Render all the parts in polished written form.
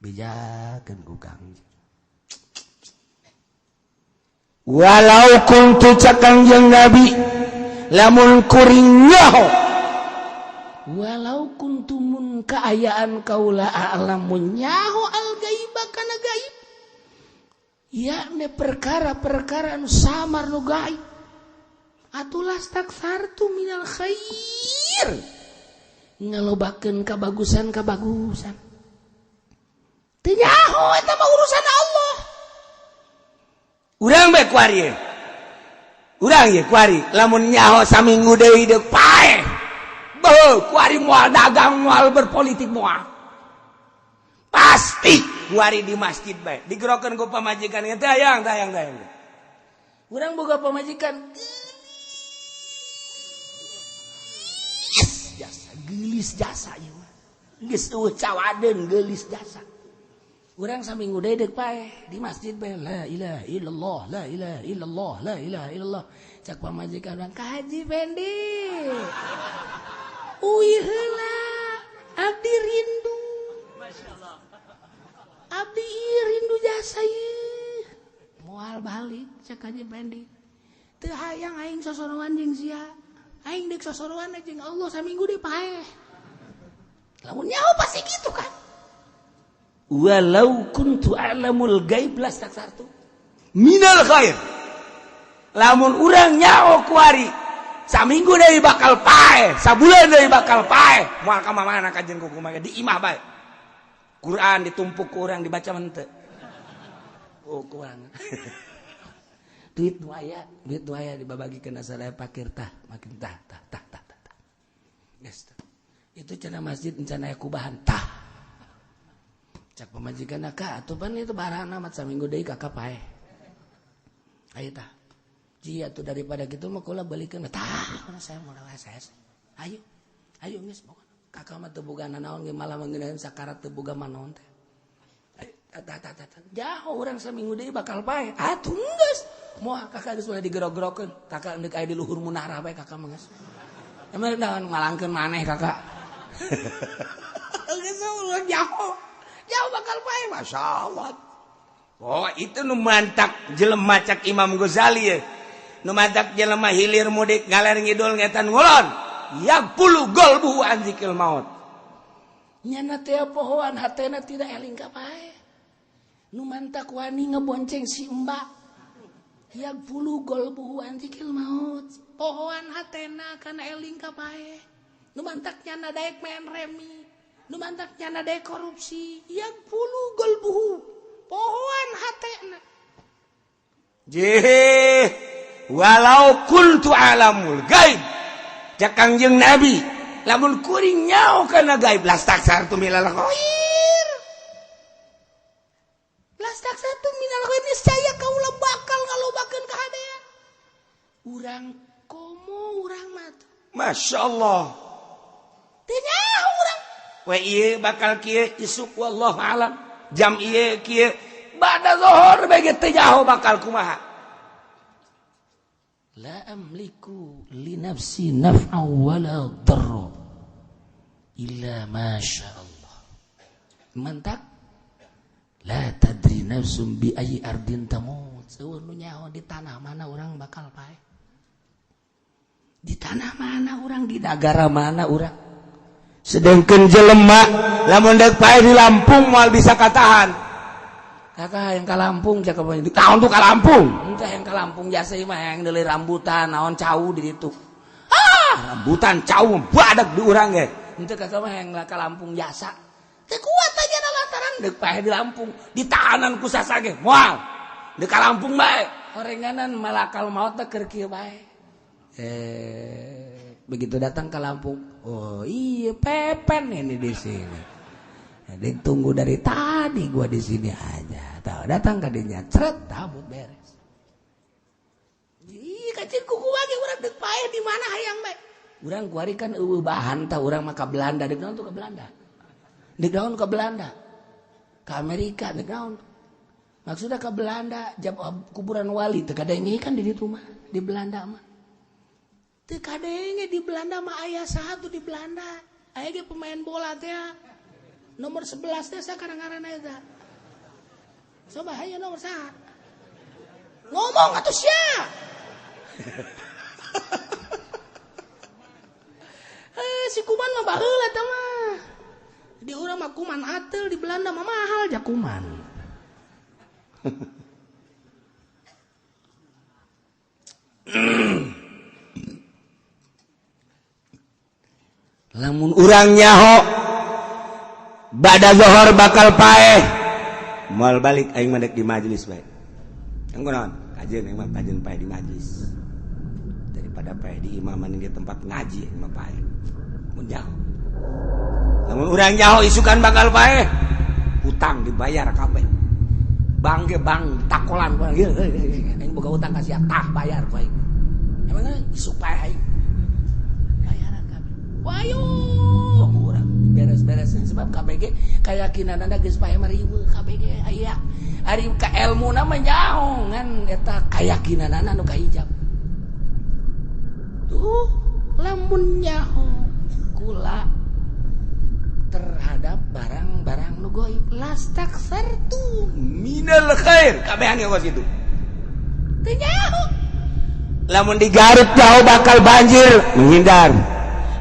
bijakeun ku Kangjeng. Walau kuntu cak Kangjeng Nabi lamun kuring nyaho, walau kuntu mun kaayaan kaula a'lamun nyaho al gaiba kana gaib, yakni perkara-perkara anu samar nu gaib, atulah staksartu minal khair, ngalobakeun kabagusan-kabagusan. Teu nyaho eta mah urusan Allah. Urang bae kuari ye. Urang ye kuari lamun nyaho saminggu deui deuk paeh. Beuh kuari moal dagang, moal berpolitik moal. Pasti kuari di masjid bae. Digerokeun ku pamajikan teh hayang. Urang boga pamajikan gelis jasa ieu mah. Geus eueuh cawadeun gelis jasa. Urang saminggu deui deuk paeh di masjid bae la ilaha illallah la ilaha illallah la ilaha illallah. Cak pamajikan urang ka Haji Fendi. Uih heula abdi rindu. Masyaallah. Abdi ieu rindu jasa ieu. Moal balik cak Haji Fendi. Teu hayang aing sosoroan jeung sia. Aing deuk sosoroan jeung Allah saminggu deui paeh. Lamun nyaho pasti gitu kan. Walau kuntu a'lamul gaib lastaksartu minal khair. Lamun urang nyaho kuari saminggu deui bakal paeh, sabulan deui bakal paeh, moal ka mamana kajen ku kumaha di imah bae. Quran ditumpuk ku urang dibaca henteu. Oh kurang. Duit nu aya dibabagikeun sadaya fakir tah, makin tah. Geus. Itu cenah masjid encan aya kubahan tah. Cak pamajikan ka atuh pan itu barang amat saminggu deui kakak paeh. Ayo tah. Ji atuh daripada kitu mah kula balikeun tah, saya moal saya. Ayo geus pokona. Kakak mah teu boga nanaon ge malah mengeunaan sakarat teu boga manaon teh. Ayo tah. Jauh urang saminggu deui bakal paeh. Atuh geus. Moal kakak geus mulai digerog-gerogkeun. Kakak endek aya di luhur munara bae kakak mah geus. Emang naon ngalangkeun maneh kakak. Geus urang jauh bakal paeh masyaallah. Oh itu nu mantak jelema cak Imam Ghazali ye. Nu mantak jelema hilir mudik ngaler ngidul ngetan ngulon. Yaqulu qalbuhu an dzikril maut. Nyana teh pohoan hatena tidak eling ka paeh. Nu mantak wani ngebonceng si Mbak. Yaqulu qalbuhu an dzikril maut. Pohoan hatena kana eling ka paeh. Nu mantak nyana daek main remi. Nu mantak nyana daek korupsi. Yaqulu qalbuhu. Pohoan hatena. Jeh, walau kuntu alamul gaib. Cak Kangjeng Nabi, lamun kuring nyaho kana gaib lastaksartu minal khair. Lastaksartu minal khair niscaya kaula bakal ngalobakeun kahadean. Urang komo urang mah. Masyaallah. Teu nyaho urang. We ieu bakal kieu isuk wallahu alam. Jam ieu kieu ba'da zuhur bage teu nyaho bakal kumaha. La amliku li nafsi naf'an wala darra illa ma syaa Allah. Mantak la tadri nafsum bi ayyi ardin tamut. Seueur nu nyaho di tanah mana urang bakal paeh. Di tanah mana urang, di negara mana urang. Sedangkan jelema lamun deuk paeh di Lampung moal bisa katahan. Kakak yang ka Lampung cak apa di tahun tuh ka Lampung. Entah yang ka Lampung jasa ieu mah yang deuleu rambutan naon cau di ditu. Rambutan cau badak di urang ge. Henteu kakak mah yang ka Lampung jasa. Teu kuat aja lantaran deuk paeh di Lampung, ditahanan ku sasage moal. Deuk ka Lampung bae. Horenganan malakal maut teh keur kieu bae. Begitu datang ke Lampung, oh iya Pepen ini di sini. Jadi tunggu dari tadi gua di sini aja. Tahu datang ke dinya, ceret tabut beres. Iya kacir kuku lagi urang deuk paeh di mana hayang bae. Urang kuari kan eueuh bahan tah urang mah ka Belanda, deuk naon tuh ka Belanda. Deuk naon ka Belanda. Ka Amerika deuk naon. Maksudnya ke Belanda, jam kuburan wali teu kadenge kan di ditu mah, di Belanda mah. Teu kadenge di Belanda mah aya satu di Belanda. Aya ge pemain bola teh. Nomor 11 teh sakarang-karana eta. Coba hayu nomor 1. Ngomong atuh sia. Si kuman mah baheula tah mah. Di urang mah kuman atel, di Belanda mah mahal ja kuman. Lamun urang nyaho bada zohor bakal paeh moal balik aing mah di majelis bae. Engko naon? Kajeun aing mah kajeun paeh di majelis. Daripada paeh di imaman di tempat ngaji aing mah paeh. Mun nyaho. Lamun urang nyaho isukan bakal paeh, hutang dibayar kabeh. Bang ge bang takolan aing boga hutang ka sia tah bayar ku aing. Emangna isuk paeh aing. Wayo, urang diberes-beresin sebab KBG keyakinanna geus paeh mah riweuh KBG aya. Ari ka elmuna mah nyaho ngan eta keyakinanna nu kahijab. Tuh, lamun nyaho kula terhadap barang-barang nu goib lastaksartu minal khair kabehan geus kitu. Teu nyaho. Lamun di Garut nyaho bakal banjir, menghindar.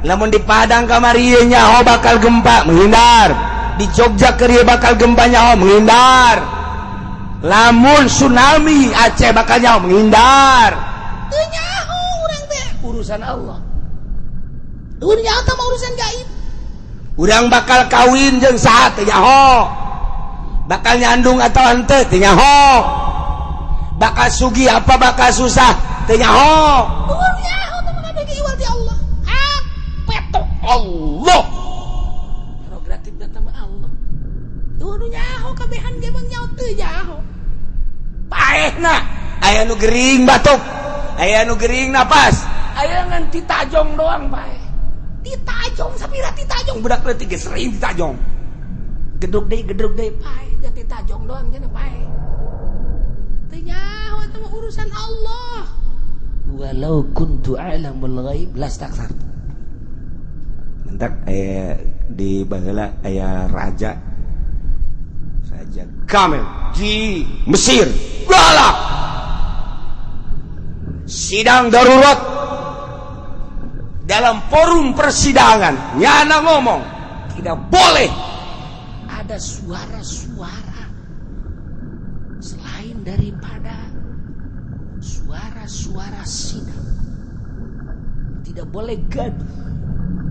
Lamun di Padang kamari nyaho bakal gempa, menghindar. Di Jogja keur bakal gempa nyaho, menghindar. Lamun tsunami Aceh bakal nyaho, menghindar. Teu nyaho urang teh urusan Allah. Urang nyaho teh mah urusan gaib. Urang bakal kawin jeung saha teu nyaho. Bakal nyandung atau henteu teu nyaho. Bakal sugih apa bakal susah teu nyaho. Urang nyaho teh mah bagi iwal ti Allah. Allah prerogatif datang Allah. Tuh nu nyaho kabehan ge mah nyaho teu nyaho. Paehna aya nu gering batuk, aya nu gering napas, Aya ngan titajong doang paeh. Titajong sapira titajong budak leutik ge sering titajong. Gedruk deui paeh, da titajong doang cenah paeh. Teu nyaho eta mah urusan Allah. Walau kuntu a'lamul ghaib lastaksartu. Mentak aya di baheula aya raja Kamel di Mesir. Galak. Sidang darurat. Dalam forum persidangan nyana ngomong tidak boleh ada suara-suara selain daripada suara-suara sidang. Tidak boleh gaduh,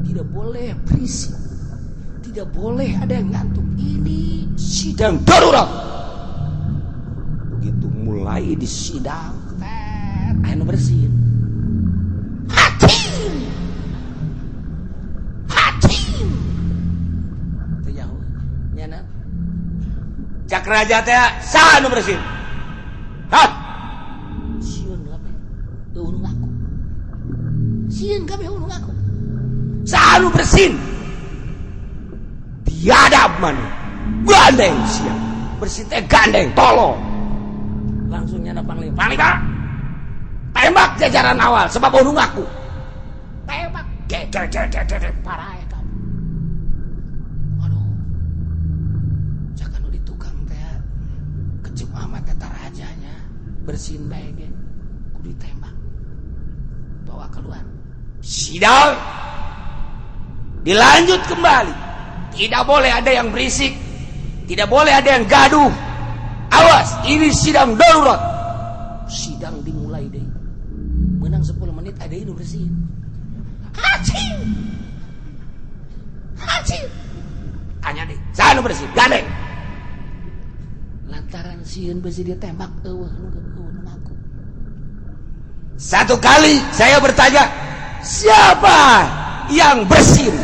tidak boleh berisik, tidak boleh ada yang ngantuk. Ini sidang darurat. Begitu mulai di sidang, anu bersin. Hakim. Itu jauh. Nyana. Cak raja teh saha anu bersin? Hah? Sieun kabeh. Teu ngaku. Sieun kabeh unu ngaku. Selalu bersin biadab mana gandeng siap bersin teh gandeng tolong Langsung nyana panglima tembak jajaran awal sebab unu ngaku tembak parah ya kamu. Aduh jangan nu ditukang teh kecuk amat eta rajanya bersin bae ge kudu ditembak bawa keluar sidang dilanjut kembali. Tidak boleh ada yang berisik, tidak boleh ada yang gaduh. Awas, ini sidang darurat. Sidang dimulai deh. Menang 10 menit ada yang bersihin. Hacim. Tanya deh, sana bersih, gandeng. Lantaran sieun besi dia tembak eueuh nu ngaku. Satu kali saya bertanya, siapa yang bersin?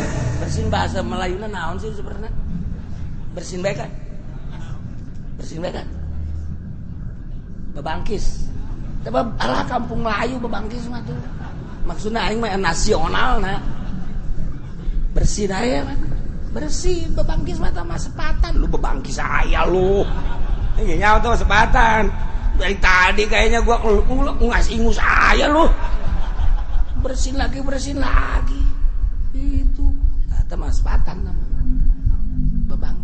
Bersin bahasa Melayuna naon sih sebenarnya? Bersin bae kan? Bebangkis. Tapi alah kampung Melayu bebangkis mah tuh. Maksudna aing mah nasional na. Bersin aya mah. Bersih bebangkis mah tah sepatan. Lu bebangkis aya lu. Ini nyawa tuh sepatan. Dari tadi kayaknya gua ngasih ingus aya lu. Bersin lagi. Itu. Eta mah sepatan nama. Bebangkis.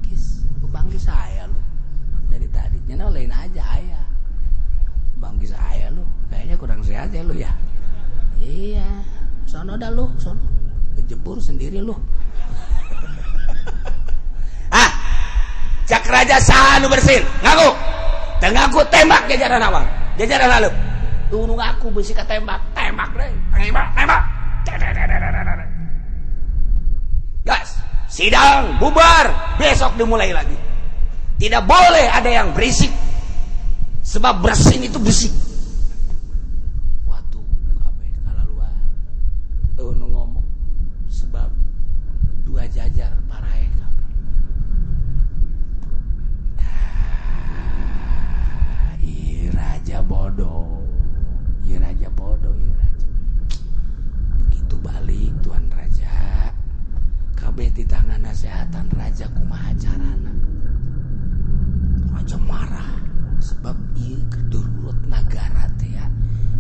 lain aja ayah. Bangki saya lu, kayaknya kurang sehat ya lu ya. Iya, sono dah lu, sono. Kejebur sendiri lu. Cak raja saha nu bersin ngaku tengaku tembak jajaran awal jajaran haleup Tuh ngaku besi ka tembak deh tembak gas sidang bubar besok dimulai lagi tidak boleh ada yang berisik sebab bersin itu berisik waduh kabeh kalaluan nu ngomong sebab dua jajar parae Raja bodoh, ya raja bodoh, ya raja. Begitu balik Tuan Raja, kabeh di tangan nasehatan raja kumaha carana. Raja marah sebab ieu kedarurat nagara teh ya,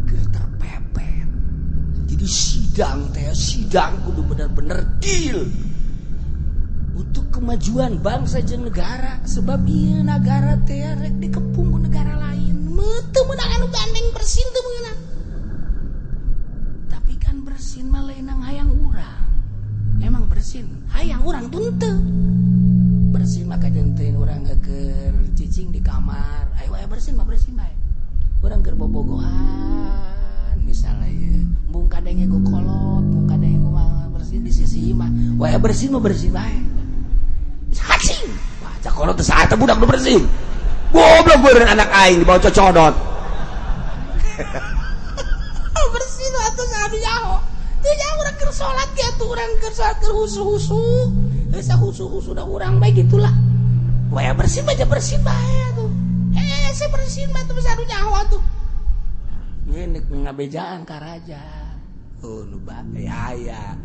keur terpepet. Jadi sidang kudu bener-bener deal untuk kemajuan bangsa jeung negara sebab ieu nagara teh rek dikepung ku negara lain. Teu meunang anu gandeng bersin teu meunang. Tapi kan bersin mah lain nang hayang urang. Emang bersin hayang urang tuh henteu. Bersin mah kajen teu urang keur cicing di kamar. Aya wae bersin bae. Urang keur bobogohan misalnya ya. Mung kadenge go kolot, mung kadenge go bersin di sisi mah. Wae bersin mah bersin bae. Hacing. Wah, cak kolot teh saha teh budak nu bersin. Goblok beureun anak aing dibawa cocodot. Bersih atuh saha nyaho. Teu nya urang keur salat ge atuh urang keur salat keur husu-husu. Asa husu-husu da urang bae gitulah. Waya bersih bae atuh. Si bersih mah teu saha nyaho atuh. Ngeuk ngabejaan ka raja. Oh nu bae aya.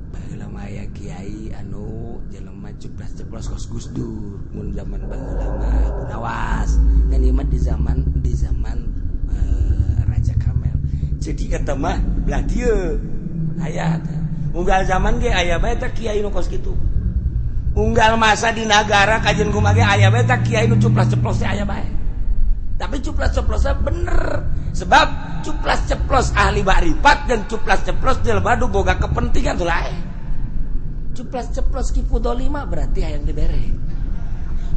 Baheula mah aya kiai anu jelema ceplas-ceplos kos Gus Dur mun zaman baheula mah Gunawas dan ieu mah di zaman Raja Kamel. Jadi eta mah belah dieu aya teh. Unggal zaman ge aya bae teh kiai nu kos kitu. Unggal masa di nagara kajen kumaha ge aya bae teh kiai nu ceplos-ceplos teh aya bae. Tapi ceplos-ceplosnya bener sebab cuplas-ceplos ahli baripat dan cuplas-ceplos jelema nu boga kepentingan tuh lain. Cuplas-ceplos Kipu Dolima berarti hayang dibere.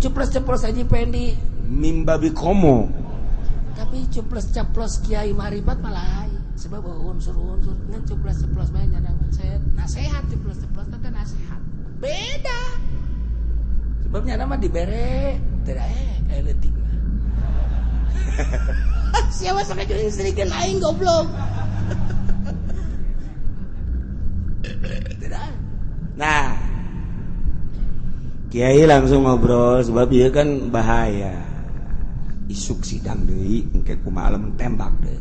Cuplas-ceplos Haji Pendi mimbabi komo. Tapi cuplas-ceplos Kiai Maripat malah sebab unsur-unsur ngan cuplas-ceplos bae nyadang nasehat cuplas-ceplos teh nasehat. Beda. Sebabnya nama dibere teu aya leutik mah. Siapa sampai jadi istri kan aing goblok. Nah, kiai langsung ngobrol sebab ieu kan bahaya. Isuk sidang deui engke kumaha lamun tembak deui.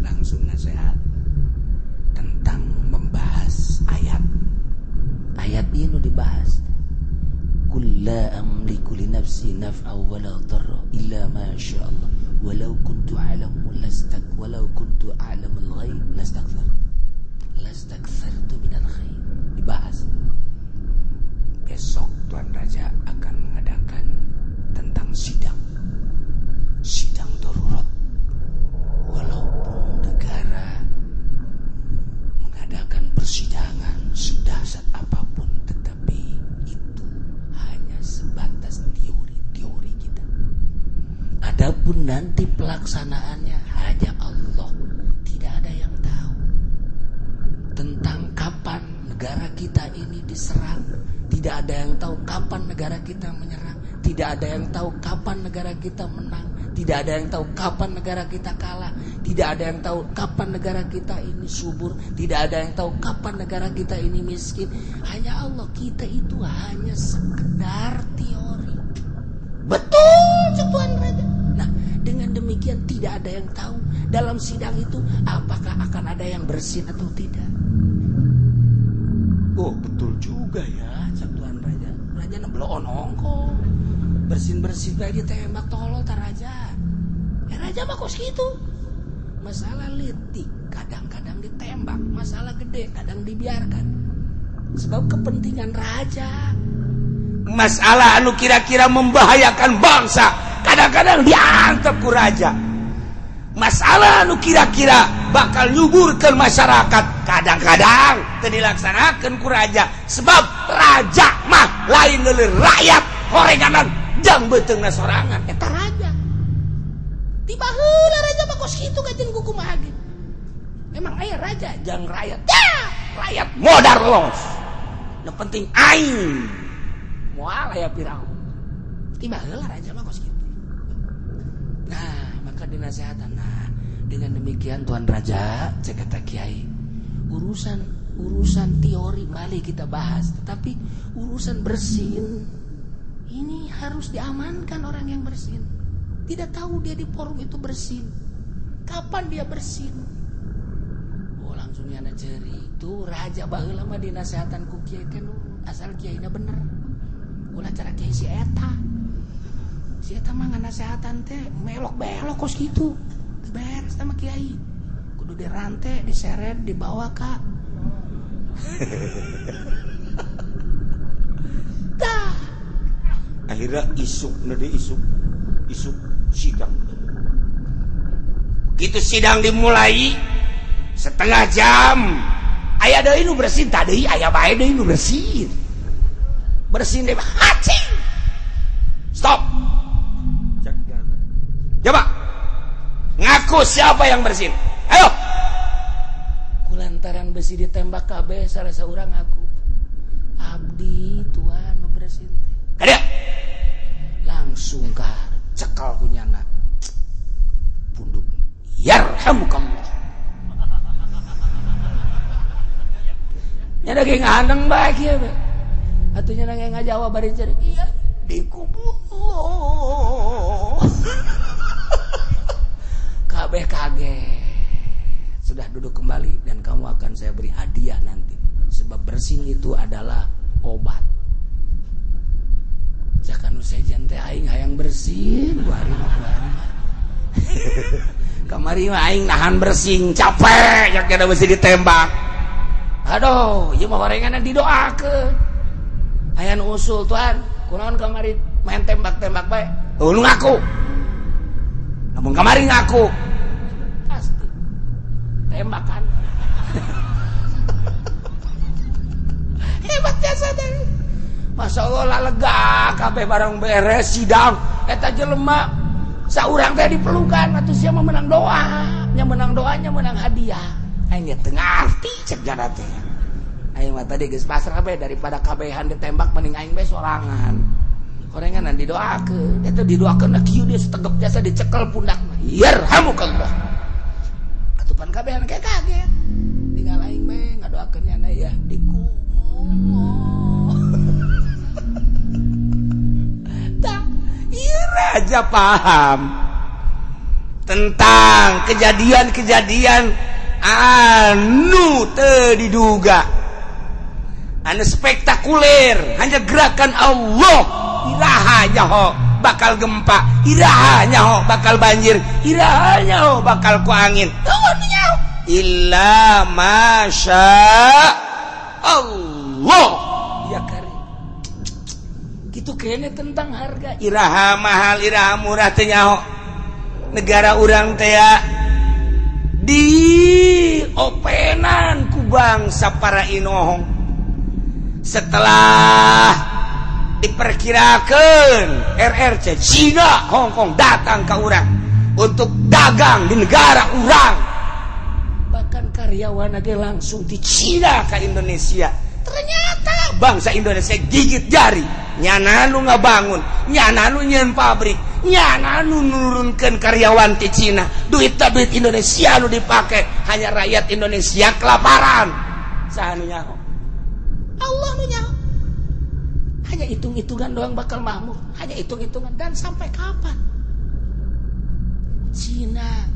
Langsung nasihat tentang membahas ayat. Ayat ieu nu dibahas. Qul la amliku li nafsi naf'an wa la darra illa ma syaa Allah. Walau kuntu a'lamu al-ghaib lastakthartu minal khair. Dibahas. Besok Tuan Raja akan mengadakan tentang sidang darurat. Walaupun negara mengadakan persidangan sedahsyat apapun, tetapi itu hanya sebatas teori kita. Adapun nanti pelaksanaannya hanya Allah. Tidak ada yang tahu tentang kapan negara kita ini diserang. Tidak ada yang tahu kapan negara kita menyerang. Tidak ada yang tahu kapan negara kita menang. Tidak ada yang tahu kapan negara kita kalah. Tidak ada yang tahu kapan negara kita ini subur. Tidak ada yang tahu kapan negara kita ini miskin. Hanya Allah. Kita itu hanya sekedar teori. Betul Tuan Raja. Nah, dengan demikian tidak ada yang tahu dalam sidang itu apakah akan ada yang bersin atau tidak. Oh betul juga ya, Tuan Raja. Raja nebloon ongko. Bersin-bersin bae ditembak tolol tar Raja. Raja mah kos gitu. Masalah litik kadang-kadang ditembak, masalah gede kadang dibiarkan. Sebab kepentingan Raja. Masalah anu kira-kira membahayakan bangsa kadang-kadang diantep ku raja. Masalah nu kira-kira bakal nyuburkeun masyarakat kadang-kadang teu dilaksanakeun ku raja, sebab raja mah lain leuleur rakyat horenganan jang beuteungna sorangan eta raja. Tiba heula raja mah kos kitu kajen ku kumaha ge. Memang aya raja jang rakyat. Rakyat modar los. Nu penting aing moal aya Firaun. Tiba heula raja mah kos kitu. Nah, maka dinasehatan. Nah, dengan demikian Tuan Raja, cek kata Kiai, urusan teori mali kita bahas, tetapi urusan bersin ini harus diamankan orang yang bersin. Tidak tahu dia di forum itu bersin. Kapan dia bersin? Oh, langsung nyana ceri. Tuh raja baheula mah dinasehatan ku Kiai teh asal Kiaina bener. Ulah cara Kiai si eta. Si eta mah nganasehatan teh melok-belok kos kitu. Teu beres sama Kiai. Kudu dirante, diseret, dibawa ka. Tah. Akhirnya isuk sidang. Begitu sidang dimulai setengah jam. Aya deui nu bersin tadi, aya bae deui nu bersin. Bersin deh hacing. Stop. Coba ngaku siapa yang bersin. Ayo. Kulantaran besi ditembak kabeh saresa urang ngaku. Abdi Tuhan nu bersin. Kada. Langsung ka cekal kunyana. Punduk. Yarhamukallah. Nya ge ngandeng bae kieu be. Atunya nang ngajawab bari cari. Iya, dikubur. Kabeh kaget. Sudah duduk kembali dan kamu akan saya beri hadiah nanti. Sebab bersin itu adalah obat. Jakanu sejen teh aing hayang bersin bari kamari mah aing nahan bersin capek yak kada mesti ditembak. Aduh, ieu mah horenganan didoakeun. Hayang usul Tuhan, kunaon kamari main tembak-tembak bae. Tuh nu ngaku. Namun kamari ngaku. Pasti. Tembakan. Hebat jasa teh. Masya Allah lah lega kabeh barang beres sidang. Eta jelema saurang teh dipelukan atuh sia mah menang doa. Nya menang doanya menang hadiah. Aing teu ngarti cek jana teh. Aing mah tadi geus pasrah bae daripada kabehan ditembak mending aing bae sorangan. Horenganan didoakeun. Eta didoakeun kieu dia setegep jasa dicekel pundak. Yarhamukallah. Atupan kabehan kayak kaget. Tinggal aing bae ngadoakeun nya ya dikumu. Iya raja paham tentang kejadian-kejadian anu teu diduga, anu spektakuler, hanya gerakan Allah. Iraha nyaho bakal gempa, iraha nyaho bakal banjir, iraha nyaho bakal ku angin. Tuh nyaho illa masya Allah. Ya karim. Gitu kayaknya tentang harga. Iraha mahal, iraha murah teh nyaho. Negara urang teh di openan ku bangsa para inohong. Setelah diperkirakan RRC Cina Hong Kong datang ke urang untuk dagang di negara urang, bahkan karyawan aja langsung di Cina ke Indonesia. Ternyata bangsa Indonesia gigit jari, nyana nu ngabangun, nyana nu nyeun pabrik, nyana nu nurunkeun karyawan di Cina. Duit Indonesia nu dipake hanya rakyat Indonesia kelaparan. Saha nu nyaho? Allah nu nyaho. Hanya hitung-hitungan doang bakal makmur, hanya hitung-hitungan. Dan sampai kapan? Cina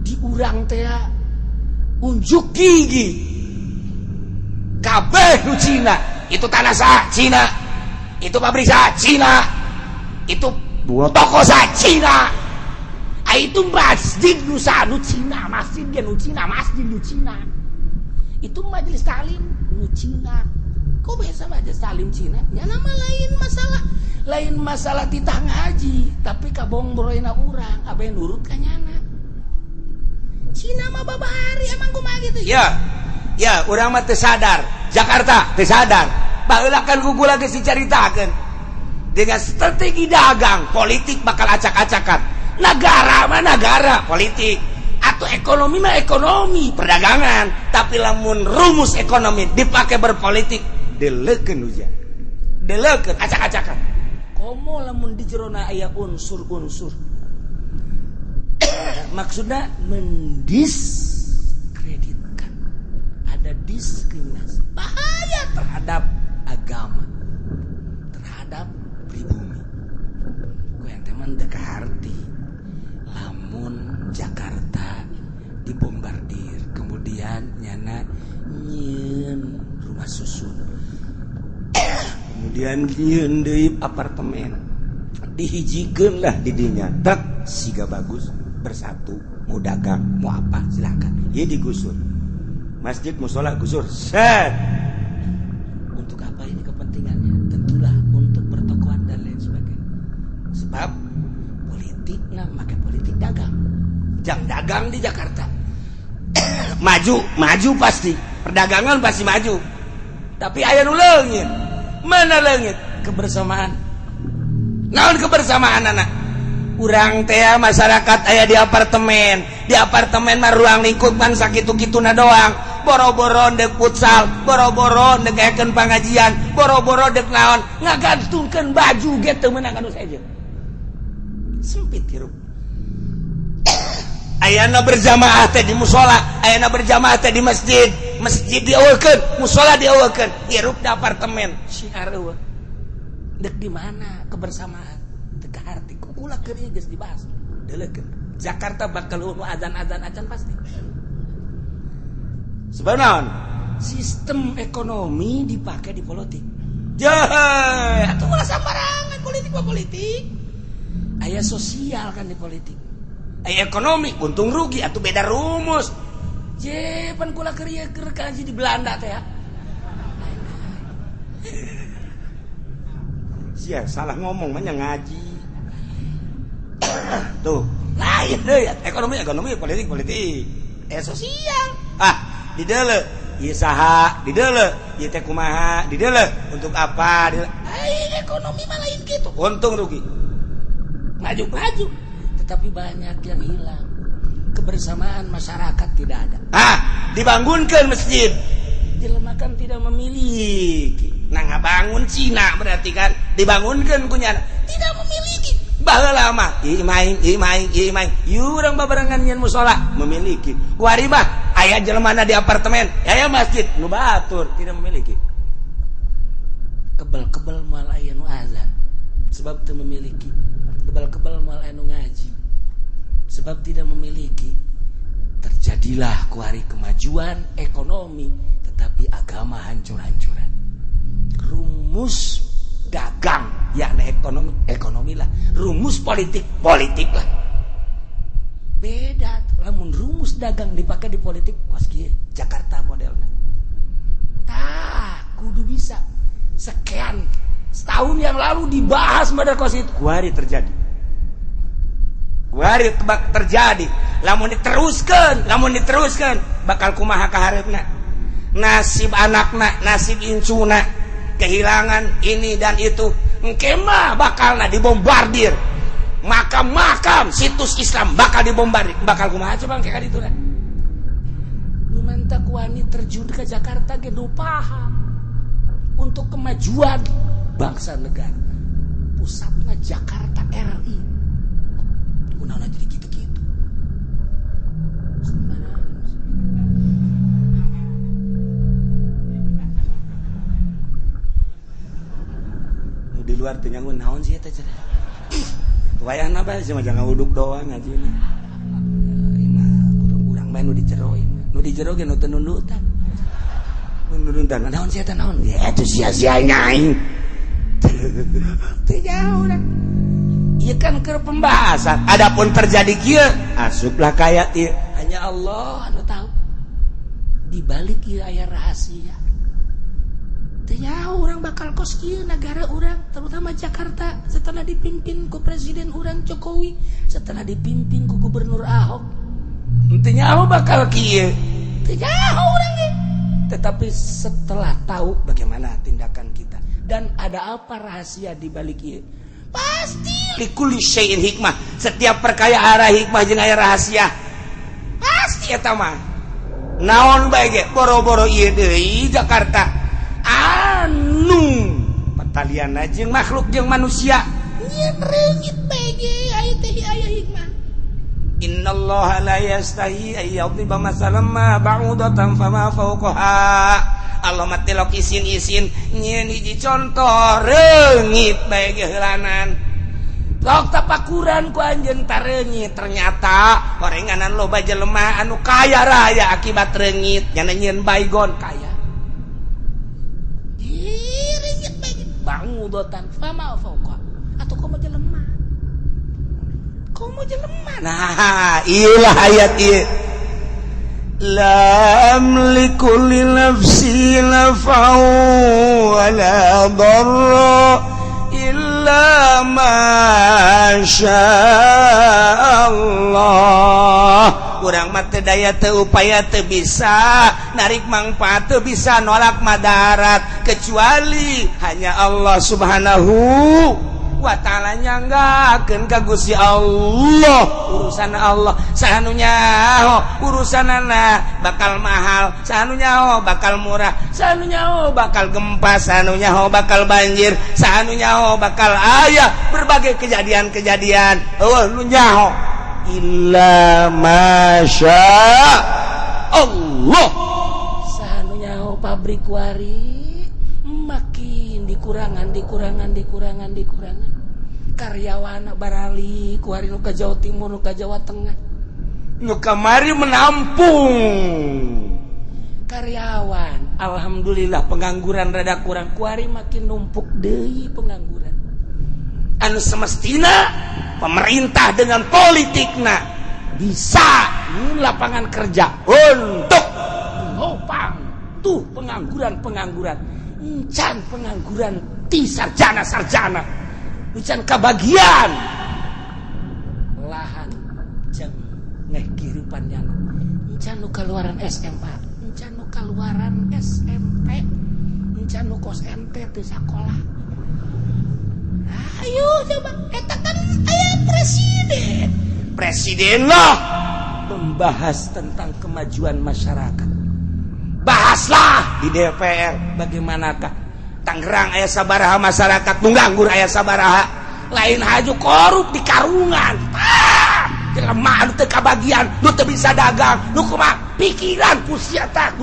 diurang teh unjuk gigi. Kabeh nu Cina, itu tanah sah Cina, itu pabrik sah Cina, itu toko sah Cina, itu masjid nu sah nu Cina, masjid ge nu Cina, masjid nu Cina, itu majelis taklim nu Cina. Kok bisa majelis taklim Cina? Ya nama lain masalah lain masalah titah ngaji tapi kabongboroina urang abe nurut ka nyana Cina mah babahari emang kumaha gitu ya urang mah teu sadar Jakarta teu sadar baheula kan gugula geus dicaritakeun dengan strategi dagang politik bakal acak-acakan negara mah negara politik atau ekonomi mah ekonomi perdagangan tapi lamun rumus ekonomi dipakai berpolitik deleukeun hujan deleukeun acak-acakan komo lamun di jerona aya unsur-unsur maksudnya mendiskreditkan ada diskriminasi bahaya terhadap agama terhadap pribumi gue yang teman deka harti lamun Jakarta dibombardir kemudian nyana nyeun rumah susun kemudian nyeun deui apartemen dihijikeun lah di dinya tak siga bagus bersatu mau dagang mau apa silakan ieu digusur masjid mushola gusur set untuk apa ini kepentingannya tentulah untuk pertokoan dan lain sebagainya sebab politik nggak pakai politik dagang jam dagang di Jakarta maju pasti perdagangan pasti maju tapi aya nu leungit mana leungit kebersamaan naon kebersamaan anak urang teh masyarakat aya di apartemen mah ruang lingkup kan sakitu-kituna doang boro-boro dek futsal boro-boro dek ekeun pangajian boro-boro dek naon ngagantungkeun baju ge teu meunang anu saejeun sempit hirup ayana berjamaah teh di mushola ayana berjamaah teh di masjid dieuwekeun mushola dieuwekeun hirup di apartemen syiar eueuh dek di mana kebersamaan teu kaharti ulah keur ieu geus dibahas deleukeun Jakarta bakal azan-azan acan pasti sebenarnya sistem ekonomi dipakai di politik atuh ulah sambarangan politik aya sosial kan di politik aya ekonomi untung rugi atuh beda rumus pan kula keur ieu keur kaji di Belanda teh ya sia salah ngomong mah ngaji tuh lain deh ekonomi politik sosial di deuleu ieu saha di deuleu ieu teh kumaha di deuleu untuk apa ekonomi mah lain gitu untung rugi maju tetapi banyak yang hilang kebersamaan masyarakat tidak ada dibangunkan masjid jelema kan tidak memiliki ngabangun Cina berarti kan dibangunkan punya tidak memiliki baheula mah ieu maing urang babarengan nyeun mushola memiliki kuari mah aya jelemana di apartemen aya masjid nu batur tidak memiliki kebel moal aya nu azan sebab teu memiliki kebel moal aya nu ngaji sebab tidak memiliki terjadilah kuari kemajuan ekonomi tetapi agama hancur-hancuran rumus dagang yakni ekonomi lah rumus politik lah beda lamun rumus dagang dipakai di politik kos kieu Jakarta modelnya kudu bisa sekian setahun yang lalu dibahas pada kos itu kuari terjadi lamun diteruskan bakal kumaha kaharepna nasib anakna nasib incuna kehilangan ini dan itu engke mah bakalna dibombardir makam situs Islam bakal dibombardir bakal kumaha coba engke ka ditu na nu mantak wani terjun ke Jakarta ge nu paham untuk kemajuan bangsa negara pusatna Jakarta RI kunaon jadi gitu-gitu di luar teh nyangun naon sih eta cenah wayahna bae cuma jangan uduk doang ngajina imah kudu urang bae nu diceroin nu dijero ge nu teu nundutan nundutan naon sih eta naon ya eta sia-sia nyai teu jauh lah ieu kan keur pembahasan adapun terjadi kieu asuplah kaya ieu hanya Allah anu tahu di balik ieu aya rahasia orang bakal kos kieu negara orang, terutama Jakarta setelah dipimpin ku Presiden orang Jokowi, setelah dipimpin ku Gubernur Ahok. Teu nyaho bakal kieu. Teu nyaho urang ge. Tetapi setelah tahu bagaimana tindakan kita dan ada apa rahasia di balik ieu, pasti likulli syai'in hikmah. Setiap perkara aya hikmah jeung aya rahasia. Pasti eta mah. Naon bae ge boro-boro ieu deui Jakarta. Anu pataliana jeung makhluk jeung manusia nyeun reungit bae ge aya teh aya hikmah. Innallaha la yastahi ay yadriba masalan ma ba'udatan fama fawqaha. Allah mah telok isin-isin nyieun hiji contoh reungit bae ge heulanan. Sok tapakuran ku anjeun tareungit, ternyata gorenganan loba jelema anu kaya raya akibat reungit nya nyieun baygon kaya. Bangudotan fama fauqa atau komo jelema nah iyalah ayat ieu la amliku li nafsi naf'an wa la darra illa ma Allah. Urang mah teu daya teu upaya teu bisa narik manfaat, teu bisa nolak madarat kecuali hanya Allah Subhanahu wa ta'ala nyanggakeun ka Gusti Allah. Urusan Allah sanu nyaho urusanana bakal mahal, sanu nyaho bakal murah, sanu nyaho bakal gempa, sanu nyaho bakal banjir, sanu nyaho bakal aya berbagai kejadian-kejadian. Nu nyaho illa masya Allah. Sanu nyaho pabrik wari makin dikurangan karyawan barali ku hari nu ka Jawa Timur nu ka Jawa Tengah nu kamari menampung karyawan. Alhamdulillah pengangguran rada kurang, ku hari makin numpuk deui pengangguran. Anu semestina pemerintah dengan politikna bisa lapangan kerja untuk ngopang tuh pengangguran encan pengangguran ti sarjana encan kabagian lahan jeung ngeh kiripan nya encan nu kaluaran SMA, encan nu kaluaran SMP, encan nu kos ente teu sakola. Ayo coba eta kan aya presiden lah membahas tentang kemajuan masyarakat. Bahaslah di DPR bagaimanakah Tangerang aya sabaraha masyarakat nu nganggur aya sabaraha, lain haju korup di karungan. Jelema anu teu kabagian, nu teu bisa dagang, nu kumaha pikiran kusiata.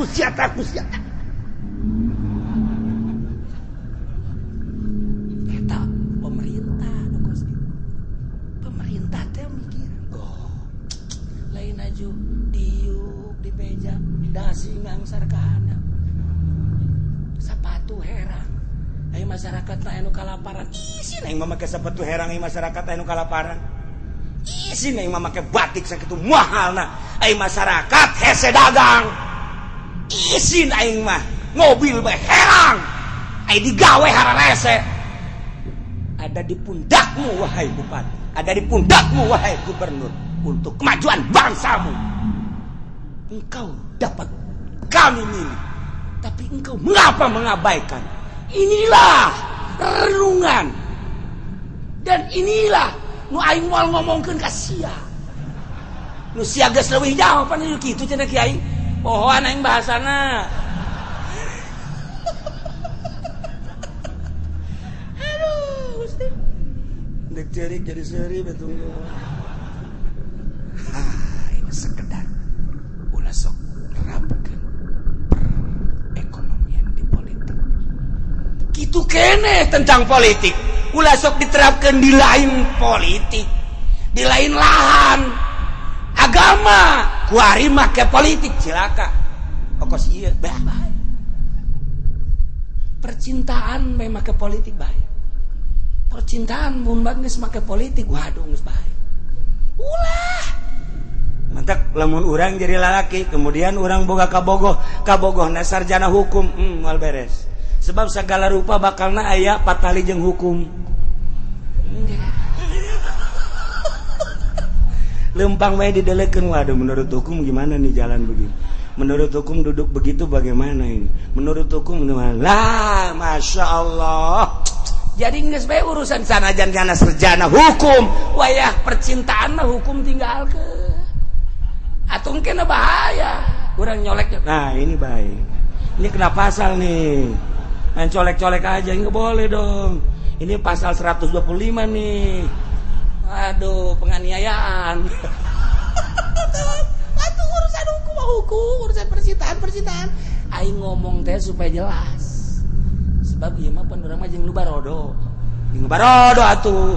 Eta pemerintah teh mikir. Lain haju diuk di beja dasi ngangsar ka handap. Sapatu herang. Ayo masyarakat anu kalaparan. Isin aing mah make sepatu herang ieu masyarakat anu kalaparan. Isin aing mah make batik sakitu mahalna. Aing masyarakat hese dagang. Isin aing mah mobil bae herang. Aing digawe hararese. Ada di pundakmu wahai bupati. Ada di pundakmu wahai gubernur untuk kemajuan bangsamu. Engkau dapat kami milih, tapi engkau mengapa mengabaikan? Inilah renungan dan inilah nu aing moal ngomongkeun ka sia. Nu sia geus leuwih jauh pan ieu kitu cenah kiai. Pohoan aing bahasana. Aduh, Gusti. Dek cerik jadi seuri betul. Ini sekedar ulah sok nerapkeun perekonomian di politik. Kitu keneh tentang politik. Ulah sok diterapkeun di lain politik, di lain lahan. Agama kuari make politik cilaka. Pokos ieu bae. Percintaan bae make politik bae. Percintaan mun geus make politik waduh geus bae. Ulah mantak lamun urang jadi lalaki kemudian urang boga kabogoh na sarjana hukum moal beres. sebab segala rupa bakalna aya patali jeung hukum. Lempang wae didelekeun, waduh menurut hukum gimana nih jalan begini? Menurut hukum duduk begitu bagaimana ini? Menurut hukum gimana? Lah, Masya Allah. Jadi geus bae urusan sanajan kana sarjana hukum, wayah percintaan mah hukum tinggalkeun. Atuh kena bahaya. Urang nyolek. Nah, ini baik. Ini kena pasal nih. Main colek-colek aja enggak boleh dong. Ini pasal 125 nih. Aduh, penganiayaan. Atuh urusan hukum, urusan percintaan. Aing ngomong teh supaya jelas. Sebab ieu mah pan urang mah jeung nu barodo. Jeung barodo atuh.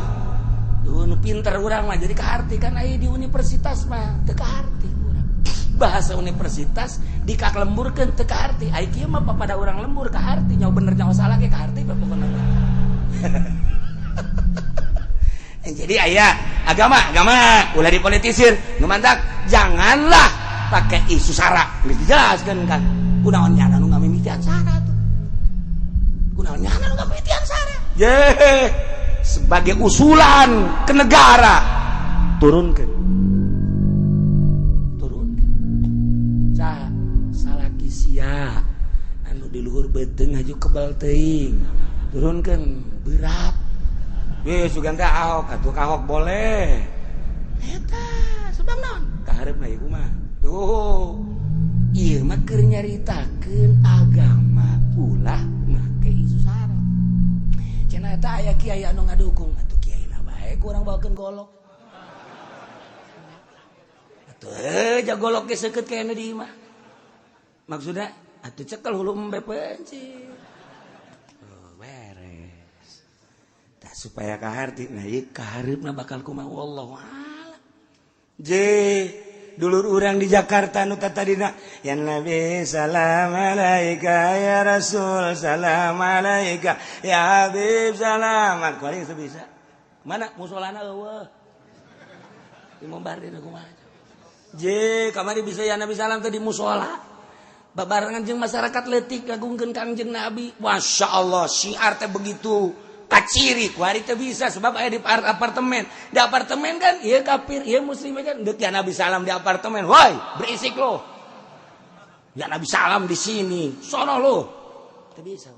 Nu pinter urang mah jadi kaharti kan aya di universitas mah teu kaharti urang. Bahasa universitas dikalemburkeun teu kaharti. Ai kieu mah pada urang lembur kaharti, nya bener nya salah ge kaharti pokona. Jadi aya agama ulah dipolitisir, ngemantak janganlah pakai isu sara. Geus dijelaskeun kan. Kunaon nyana nu ngamimitian sara tuh. Kunaon nyana nu ngamimitian sara. Sebagai usulan ke negara turunkeun. Cah salaki sia anu di luhur beuteung haju kebal teuing. Turunkeun berat. Sugan teh Ahok, atuh ka Ahok boleh. Eta sebab naon? Kaharepna ieu kumaha? Tuh. Ieu mah keur nyaritakeun agama ulah make isu sara. Cenah eta aya kiai anu ngadukung, atuh kiaina bae kurang bawakeun golok. Atuh jagolok ge seukeut kene di imah. Maksudna atuh cekel hulu embe pencing. Supaya kaharti, nah ieu kaharepna bakal kumaha wallahu a'lam. Dulur urang di Jakarta nu tadina ya Nabi salam alaika ya Rasul salam alaika ya Habib salam. Kuring bisa. Mana musolana eueuh? Di mombar dina kumaha? Kamari bisa ya Nabi salam teh di musola. Babarengan jeung masyarakat leutik ngagungkeun Kangjeng Nabi. Masyaallah syiar teh begitu. Kaciri kuari teh bisa sebab aya di apartemen. Di apartemen kan ieu kafir, ieu muslim kan deuk ya Nabi salam di apartemen. Woi, berisik lo. Ya Nabi salam di sini. Sono lo. Teu bisa.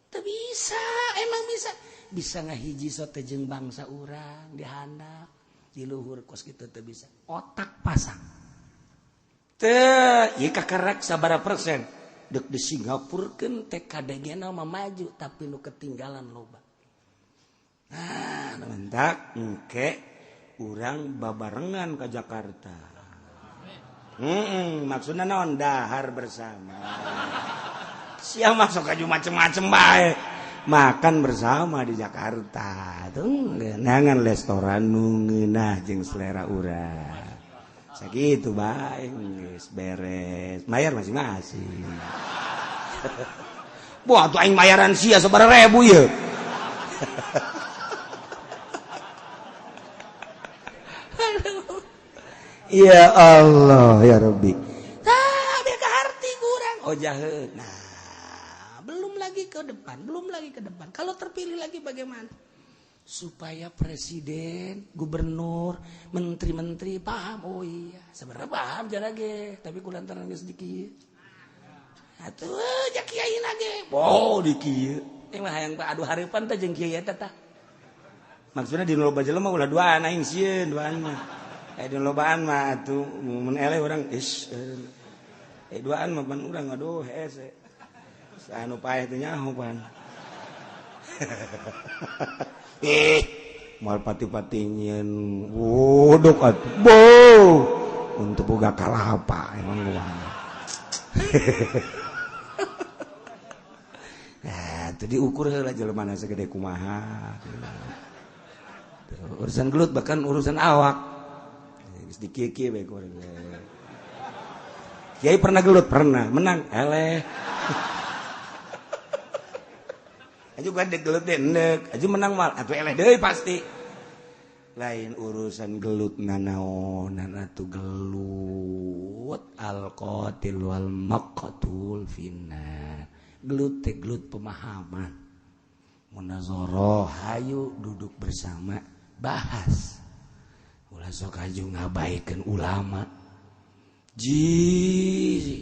Teu bisa, emang bisa. Bisa ngahiji sote jeung bangsa urang di handap, di luhur kos kitu teu bisa. Otak pasang. Teu, ieu kakarek sabaraha persen? Dek di Singapura kan TKDG-na mah maju tapi nu ketinggalan loba. Nah, mentak engke urang babarengan ke Jakarta. Maksudna naon dahar bersama. Sia masuk aju macem-macem bae. Makan bersama di Jakarta. Tuh ngeunangan restoran nu ngeunah jeung selera urang. Sakitu bae geus beres. Bayar masing-masing. Wah, tuh aing bayaran sia sabaraha ribu ieu. Ya Allah, ya Rabbi. Tah, biar kaharti kurang. Oh, jaheut. Nah, belum lagi ke depan. Kalau terpilih lagi bagaimana? Supaya presiden, gubernur, menteri-menteri paham. Oh iya, sebenarnya paham jangan ge, tapi kulantaran geus dikieu. Atuh ja kiaina ge. Oh di kieu. Mah hayang adu hareupan teh jeung kieu eta tah. Maksudna di loba jelema ulah duaan aing sieun duaan mah. Di lobaan mah atuh mun eleh urang duaan mah pan urang aduh hese. Anu paeh teh nyaho pan. Mal pati-pati nyieun wuduk atuh. Bo. Untuk boga kalapa emang gua. Nah, itu diukur heula jelema segede kumaha. Urusan gelut bahkan urusan awak. Geus dikieu-kieu bae kurang. Kiai pernah gelut? Pernah. Menang? Eleh. Aju gede gelut deh, endek. Aju menang mal, atuh eleh deui pasti. Lain urusan gelut nanaonan atuh gelut al-qatil wal maqtul finnar. gelut pemahaman. Munazoroh, hayu duduk bersama, bahas. Ulah sok aju ngabaikeun ulama.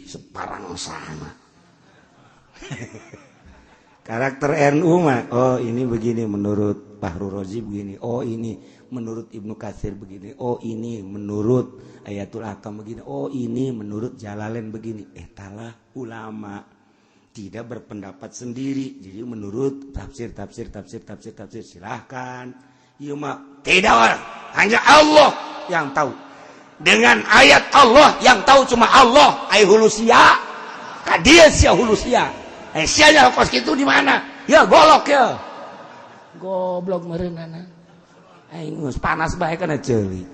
Separang sama. Karakter NU mah, oh ini begini menurut Fahru Rozi begini, oh ini menurut Ibnu Katsir begini, oh ini menurut Ayatul Hakam begini, oh ini menurut Jalalain begini. Talah ulama tidak berpendapat sendiri, jadi menurut tafsir silahkan. Ieu mah tidak, hanya Allah yang tahu. Dengan ayat Allah yang tahu cuma Allah, ai hulusia. Ka dieu sia hulusia. Sia nya kos kitu di mana? Ya golok ya. Goblok meureunana. Aing geus panas bae kana ceuli.